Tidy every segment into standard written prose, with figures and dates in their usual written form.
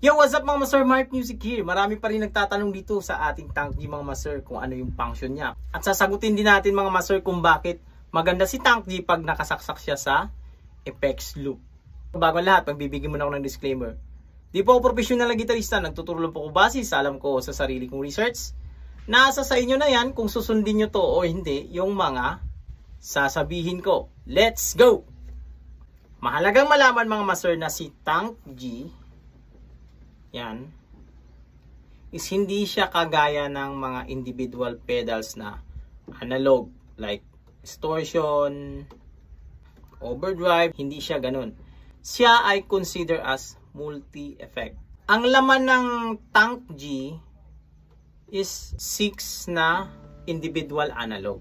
Yo, what's up mga master? Mark Music here. Marami pa rin nagtatanong dito sa ating Tank G mga master kung ano yung function niya. At sasagutin din natin mga master kung bakit maganda si Tank G pag nakasaksak siya sa effects loop. Bago lahat, pagbibigyan mo na ako ng disclaimer. Di po ako professional na gitarista, nagtuturo lang po ko base sa alam ko sa sarili kong research. Nasa sa inyo na yan kung susundin nyo to o hindi yung mga sasabihin ko. Let's go! Mahalagang malaman mga master na si Tank G yan is hindi siya kagaya ng mga individual pedals na analog like distortion, overdrive, hindi siya ganun. Siya ay consider as multi-effect. Ang laman ng Tank G is 6 na individual analog.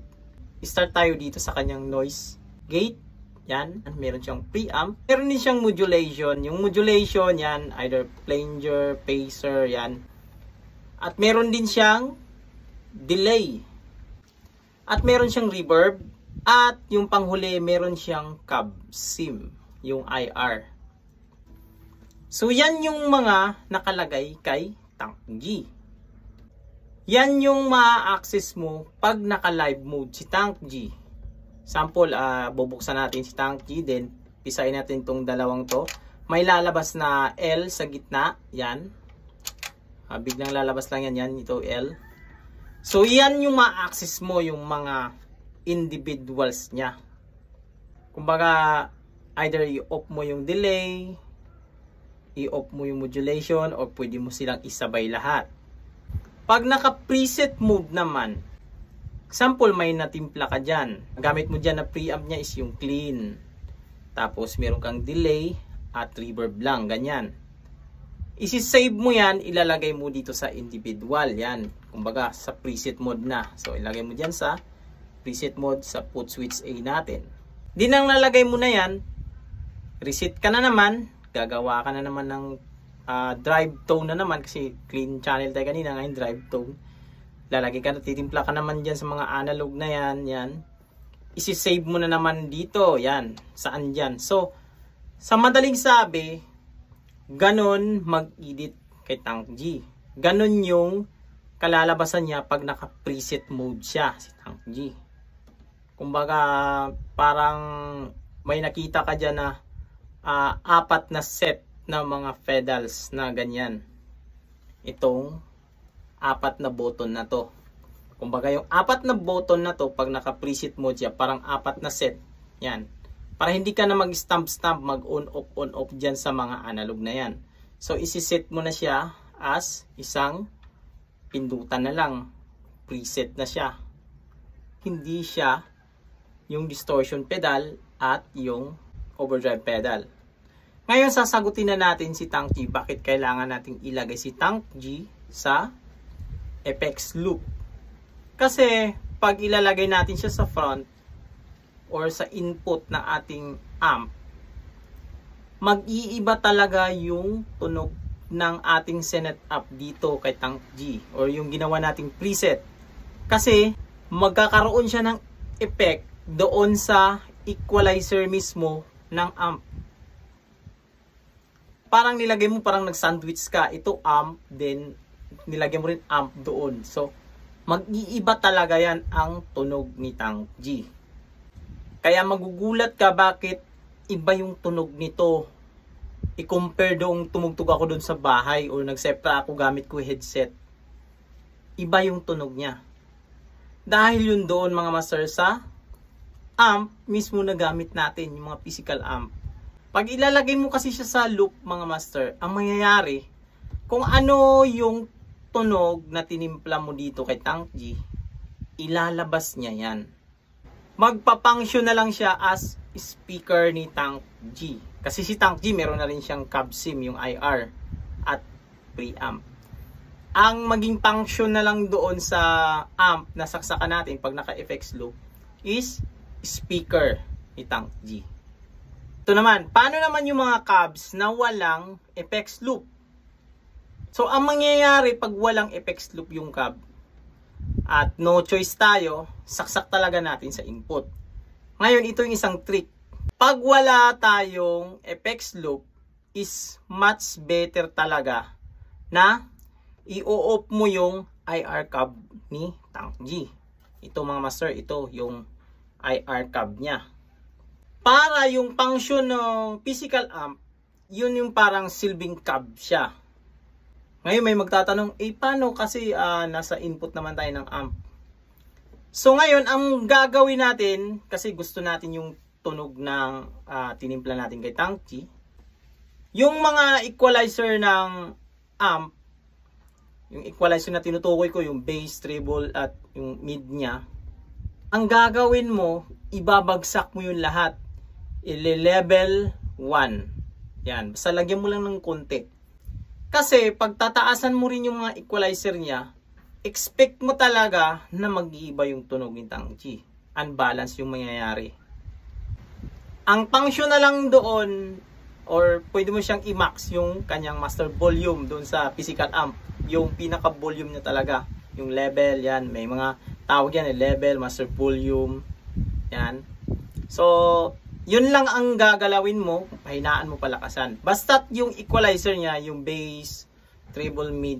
Start tayo dito sa kanyang noise gate. Yan, meron siyang preamp. Meron din siyang modulation. Yung modulation, yan, either flanger, pacer, yan. At meron din siyang delay. At meron siyang reverb. At yung panghuli, meron siyang cab sim, yung IR. So, yan yung mga nakalagay kay Tank G. Yan yung ma-access mo pag naka-live mode si Tank G. Sample, bubuksan natin si Tank G, then pisain natin itong dalawang to. May lalabas na L sa gitna, yan. Biglang lalabas lang yan, ito L. So, yan yung ma-access mo, yung mga individuals niya. Kumbaga, either i-off mo yung delay, i-off mo yung modulation, o pwede mo silang isabay lahat. Pag naka-preset mode naman, example, may natimpla ka dyan. Gamit mo dyan na preamp niya is yung clean. Tapos, meron kang delay at reverb lang. Ganyan. Isi-save mo yan, ilalagay mo dito sa individual. Yan. Kumbaga, sa preset mode na. So, ilagay mo dyan sa preset mode sa put switch A natin. Di nang nalagay mo na yan, reset ka na naman. Gagawa ka na naman ng drive tone na naman. Kasi clean channel tayo kanina, ngayon drive tone. Lalagay ka na, titimpla ka naman dyan sa mga analog na yan, yan. Isi-save mo na naman dito, yan. Saan dyan? So, sa madaling sabi, ganon mag-edit kay Tank G. Ganon yung kalalabasan niya pag naka-preset mode siya, si Tank G. Kumbaga, parang may nakita ka dyan na 4 na set na mga pedals na ganyan. Itong 4 na button na to. Kumbaga yung 4 na button na to, pag naka-preset mode siya, parang 4 na set. Yan. Para hindi ka na mag-stamp-stamp, mag-on-off, on-off dyan sa mga analog na yan. So, isi-set mo na siya as isang pindutan na lang. Preset na siya. Hindi siya yung distortion pedal at yung overdrive pedal. Ngayon, sasagutin na natin si Tank G. Bakit kailangan nating ilagay si Tank G sa effects loop? Kasi pag ilalagay natin siya sa front or sa input ng ating amp, mag-iiba talaga yung tunog ng ating setup dito kay Tank G or yung ginawa nating preset. Kasi magkakaroon siya ng effect doon sa equalizer mismo ng amp. Parang nilagay mo, parang nag-sandwich ka. Ito amp, then nilagyan mo rin amp doon. So, mag-iiba talaga yan ang tunog ni Tank G. Kaya magugulat ka bakit iba yung tunog nito. I-compare doong tumugtog ako doon sa bahay or nagsepra ako gamit ko headset. Iba yung tunog niya. Dahil yun doon mga master sa amp mismo na gamit natin, yung mga physical amp. Pag ilalagay mo kasi siya sa loop mga master, ang mangyayari, kung ano yung tunog na tinimpla mo dito kay Tank G, ilalabas niya yan. Magpa-function na lang siya as speaker ni Tank G. Kasi si Tank G meron na rin siyang cab sim, yung IR at preamp. Ang maging function na lang doon sa amp na saksakan natin pag naka-effects loop is speaker ni Tank G. Ito naman, paano naman yung mga cabs na walang effects loop? So, ang mangyayari pag walang effects loop yung cab at no choice tayo, saksak talaga natin sa input. Ngayon, ito yung isang trick. Pag wala tayong effects loop, is much better talaga na i-off mo yung IR cab ni Tank G. Ito mga master, ito yung IR cab niya. Para yung function ng physical amp, yun yung parang silbing cab siya. Ngayon may magtatanong, paano kasi nasa input naman tayo ng amp? So ngayon, ang gagawin natin, kasi gusto natin yung tunog ng tinimpla natin kay Tank G, yung mga equalizer ng amp, yung equalizer na tinutukoy ko, yung bass, treble, at yung mid niya, ang gagawin mo, ibabagsak mo yung lahat. Level 1. Yan. Basta lagyan mo lang ng konti. Kasi, pag tataasan mo rin yung mga equalizer niya, expect mo talaga na mag-iiba yung tunog ni Tank G. Unbalance yung mangyayari. Ang function na lang doon, or pwede mo siyang i-max yung kanyang master volume doon sa physical amp. Yung pinaka-volume niya talaga. Yung level, yan. May mga tawag yan, level, master volume. Yan. So, yun lang ang gagalawin mo, pahinaan mo palakasan. Basta't yung equalizer niya, yung bass, treble, mid,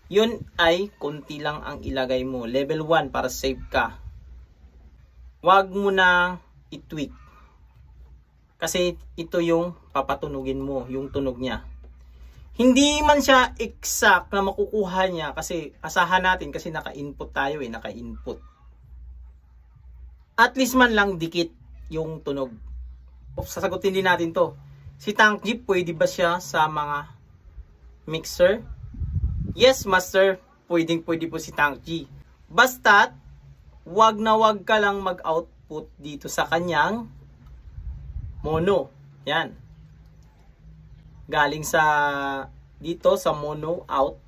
yun ay konti lang ang ilagay mo. Level 1 para safe ka. Huwag mo na i-tweak. Kasi ito yung papatunugin mo, yung tunog niya. Hindi man siya exact na makukuha niya kasi asahan natin kasi naka-input tayo naka-input. At least man lang dikit yung tunog. Sasagutin din natin to. Si Tank G, pwede ba siya sa mga mixer? Yes, master. Pwede po si Tank G. Basta't, wag na wag ka lang mag-output dito sa kanyang mono. Yan. Galing sa dito sa mono out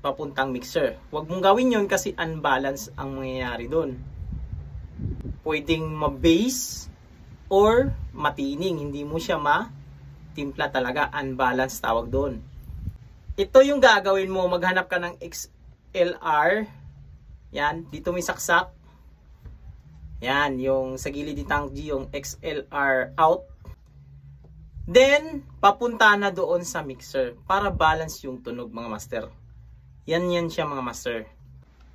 papuntang mixer. Wag mong gawin yun kasi unbalance ang mangyayari doon. Pwedeng ma-bass or matining, hindi mo siya ma-timpla talaga, unbalance tawag doon. Ito yung gagawin mo, maghanap ka ng XLR. Yan, dito may saksak. Yan, yung sa gilid ni Tank G, yung XLR out. Then, papunta na doon sa mixer para balance yung tunog mga master. Yan siya mga master.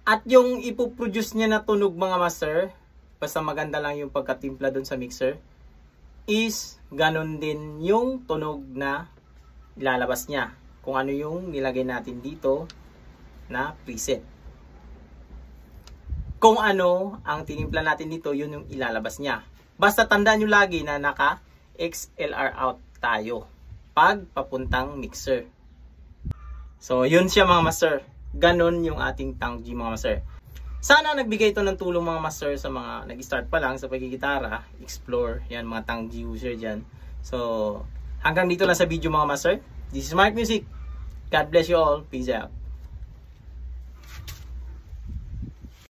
At yung ipoproduce niya na tunog mga master, basta maganda lang yung pagkatimpla doon sa mixer, is ganon din yung tunog na ilalabas niya. Kung ano yung nilagay natin dito na preset. Kung ano ang tinimpla natin dito, yun yung ilalabas niya. Basta tandaan nyo lagi na naka XLR out tayo pag papuntang mixer. So, yun siya mga master. Ganon yung ating Tank G mga master. Sana nagbigay ito ng tulong mga master sa mga nag-start pa lang sa pagigitara, explore, yan mga Tank G user dyan. So, hanggang dito lang sa video mga master. This is Mark Music. God bless you all. Peace out.